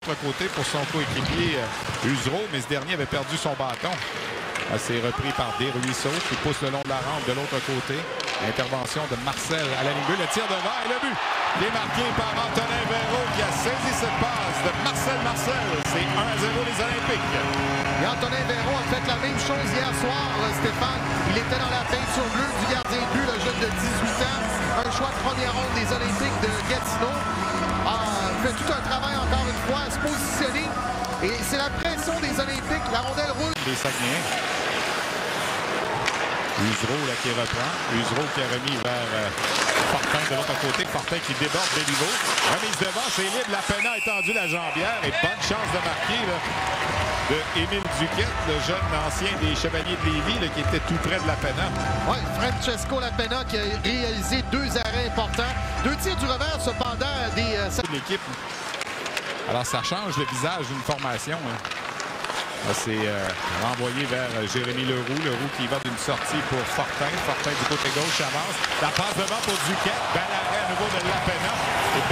Côté pour son coéquipier Usereau, mais ce dernier avait perdu son bâton. C'est repris par Desruisseaux qui pousse le long de la rampe de l'autre côté. Intervention de Marcel à la ligne bleue. Le tir devant et le but qui est marqué par Antonin Véro qui a saisi cette passe de Marcel. C'est 1-0 les Olympiques. Et Antonin Véro a fait la même chose hier soir, Stéphane. Il était dans la peinture bleue du gardien de but, le jeune de 18 ans. Un choix de première ronde des Olympiques de Gatineau. Fait tout un travail encore une fois à se positionner. Et c'est la pression des Olympiques. La rondelle roule. Les Saguenayens. Usereau là, qui reprend. Usereau qui a remis vers Fortin de l'autre côté. Fortin qui déborde Béliveau. Remise devant, c'est libre. Lapena a étendu la jambière. Et bonne chance de marquer là, de Émile Duquette, le jeune ancien des Chevaliers de Lévis là, qui était tout près de Lapena. Oui, Francesco Lapena qui a réalisé 2 arrêts importants. 2 tirs du revers cependant des... L'équipe. Alors ça change le visage d'une formation. Hein. C'est renvoyé vers Jérémy Leroux. Leroux qui va d'une sortie pour Fortin. Fortin du côté gauche avance. La passe devant pour Duquette. Bel arrêt à nouveau de Lapena. Et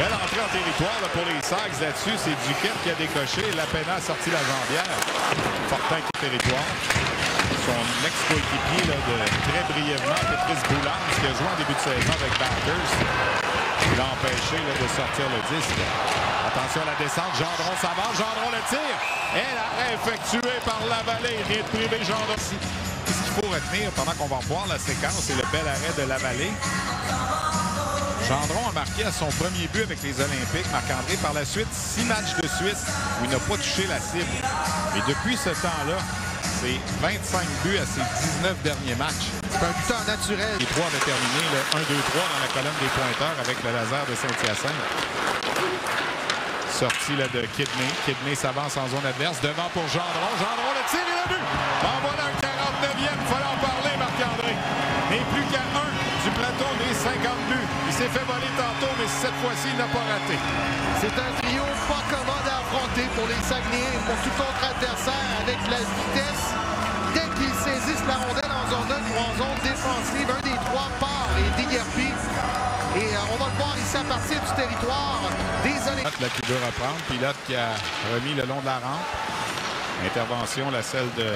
belle entrée en territoire là, pour les Sags là-dessus. C'est Duquette qui a décoché. Lapena a sorti la jambière. Fortin qui est territoire. Son ex-coéquipier de très brièvement, Patrice Boulance, qui a joué en début de saison avec Bathurst. Il l'a empêché de sortir le disque. Attention à la descente. Gendron s'avance. Gendron le tire. Et l'arrêt effectué par Lavallée. Rien de privé Gendron. Ce qu'il faut retenir pendant qu'on va voir la séquence, c'est le bel arrêt de Lavallée. Gendron a marqué à son premier but avec les Olympiques. Marc-André, par la suite, 6 matchs de suite où il n'a pas touché la cible. Et depuis ce temps-là, c'est 25 buts à ses 19 derniers matchs. C'est un buteur naturel. Les 3 avaient terminé le 1-2-3 dans la colonne des pointeurs avec le laser de Saint-Hyacinthe. Sortie là, de Kidney. Kidney s'avance en zone adverse. Devant pour Gendron. Gendron le tire et le but. En voilà un 49e. Il fallait en parler, Marc-André. Mais plus qu'à 1 du plateau des 50 buts. Il s'est fait voler tantôt, mais cette fois-ci, il n'a pas raté. C'est un trio pas commode à affronter pour les Saguenayens et pour tout autre adversaire avec la vitesse. Dès qu'ils saisissent la rondelle en zone 1 ou en zone défensive, un des 3 part et déguerpit. Et on va le voir ici à partir du territoire des Olympiques. Pilote qui veut reprendre. Pilote qui a remis le long de la rampe. Intervention, la celle de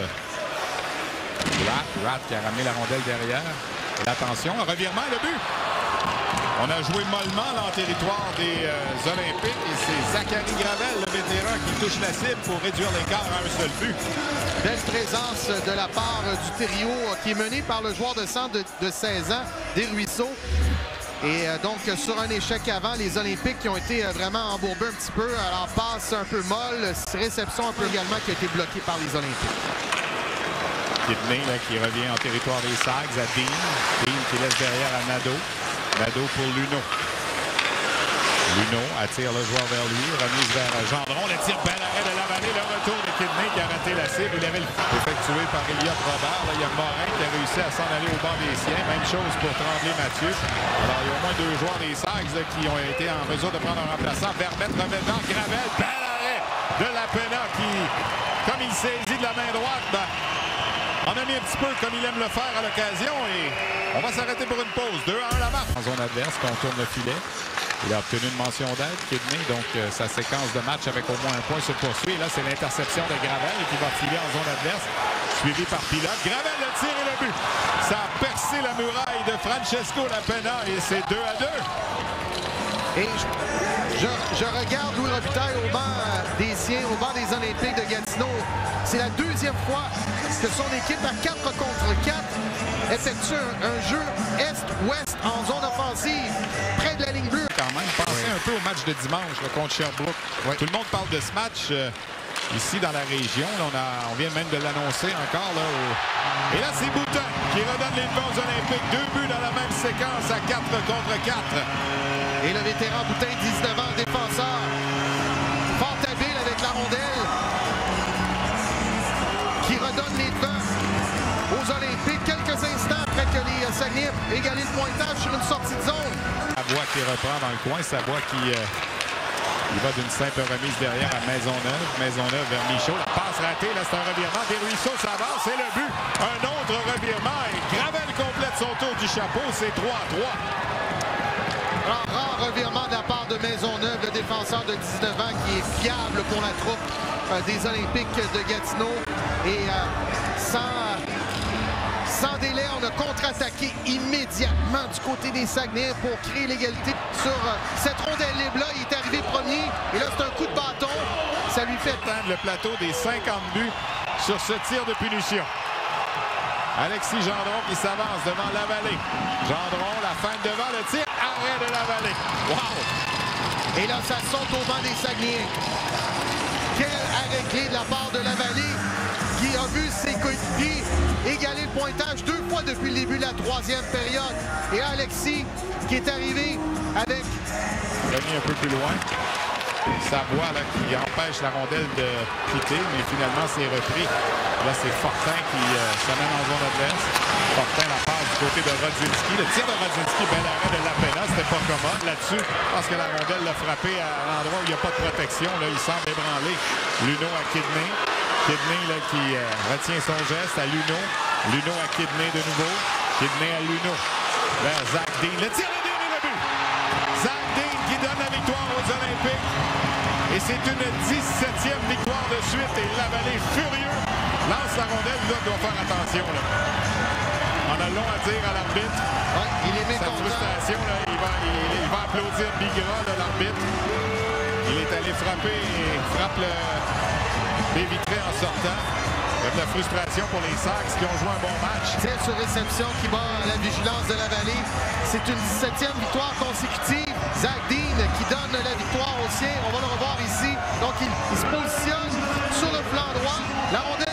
Rat qui a ramené la rondelle derrière. Et attention, un revirement, le but. On a joué mollement là, en territoire des Olympiques. Et c'est Zachary Gravel, le vétéran, qui touche la cible pour réduire l'écart à un seul but. Belle présence de la part du trio qui est mené par le joueur de centre de 16 ans, Desruisseaux. Et donc, sur un échec avant, les Olympiques qui ont été vraiment embourbés un petit peu. Alors, passe un peu molle, réception un peu également qui a été bloquée par les Olympiques. Kidney là, qui revient en territoire des Sags à Dean. Dean qui laisse derrière à Nadeau. Nadeau pour Luneau. Luneau attire le joueur vers lui. Remise vers Gendron. Le tir bel arrêt de Lavallée. Le retour de Kidney qui a raté la cible. Il avait le effectué par Elliott Robert. Là, il y a Morin qui a réussi à s'en aller au banc des siens. Même chose pour Tremblay-Mathieu. Alors, il y a au moins 2 joueurs des Sags là, qui ont été en mesure de prendre un remplaçant. Vermette remettant Gravel. Bel arrêt de Lapena qui, comme il saisit de la main droite, on a mis un petit peu comme il aime le faire à l'occasion et on va s'arrêter pour une pause. 2-1 la marque. En zone adverse, contourne le filet. Il a obtenu une mention d'aide, Kidney, donc sa séquence de match avec au moins un point se poursuit. Et là, c'est l'interception de Gravel qui va filer en zone adverse, suivi par Pilote. Gravel le tir et le but. Ça a percé la muraille de Francesco Lapena et c'est 2-2. Et je regarde Louis Robitaille au banc des siens, au banc des Olympiques de Gatineau. C'est la 2e fois que son équipe à 4 contre 4 effectue un jeu est-ouest en zone offensive, près de la ligne bleue. Quand même, pensez un peu au match de dimanche là, contre Sherbrooke. Oui. Tout le monde parle de ce match ici dans la région. Là, on vient même de l'annoncer encore. Là, Et là, c'est Boutin qui redonne les devants aux Olympiques. 2 buts dans la même séquence à 4 contre 4. Et le vétéran Boutin, 19 ans, défenseur. Fort habile avec la rondelle. Qui redonne les devants aux Olympiques quelques instants après que les Saguenayens égalent le pointage sur une sortie de zone. Savoie qui reprend dans le coin. Savoie qui il va d'une simple remise derrière à Maisonneuve. Maisonneuve vers Michaud. La passe ratée. Là, c'est un revirement. Desruisseaux s'avance. C'est le but. Un autre revirement. Et Gravel complète son tour du chapeau. C'est 3-3. Rare revirement de la part de Maisonneuve, le défenseur de 19 ans qui est fiable pour la troupe des Olympiques de Gatineau. Et sans délai, on a contre-attaqué immédiatement du côté des Saguenay pour créer l'égalité sur cette rondelle-là. Il est arrivé premier et là, c'est un coup de bâton. Ça lui fait atteindre le plateau des 50 buts sur ce tir de punition. Alexis Gendron qui s'avance devant Lavallée. Gendron, la feinte devant le tir. Arrêt de Lavallée. Wow! Et là, ça saute au banc des Saguenayens. Quel arrêt clé de la part de Lavallée qui a vu ses coéquipiers égaler le pointage 2 fois depuis le début de la 3e période. Et Alexis qui est arrivé avec... Remis un peu plus loin. Savoie là, qui empêche la rondelle de quitter, mais finalement c'est repris. Là, c'est Fortin qui s'amène en zone adverse. Fortin la passe du côté de Rodzinski. Le tir de Rodzinski, bel arrêt de Lapena, c'était pas commode là-dessus. Parce que la rondelle l'a frappé à l'endroit où il n'y a pas de protection. Là, il semble ébranler Luneau à Kidney. Kidney là, qui retient son geste à Luneau. Luneau à Kidney de nouveau. Kidney à Luneau. Vers Zach Dean. Le tir de Dean et le but. Zach Dean qui donne la victoire aux Olympiques. Et c'est une 17e victoire de suite. Et Lavallée furieux lance la rondelle. Là, doit faire attention. Là. On a long à dire à l'arbitre. Ouais, il est mécontent. Cette frustration, là, il va applaudir Bigra, l'arbitre. Il est allé frapper et frappe le Bévitré en sortant. Avec la frustration pour les Sacs qui ont joué un bon match. Tir sur réception qui bat la vigilance de Lavallée. C'est une 17e victoire consécutive. Zach Dean qui donne la victoire au sien. On va le revoir ici. Donc il se positionne sur le flanc droit. La rondelle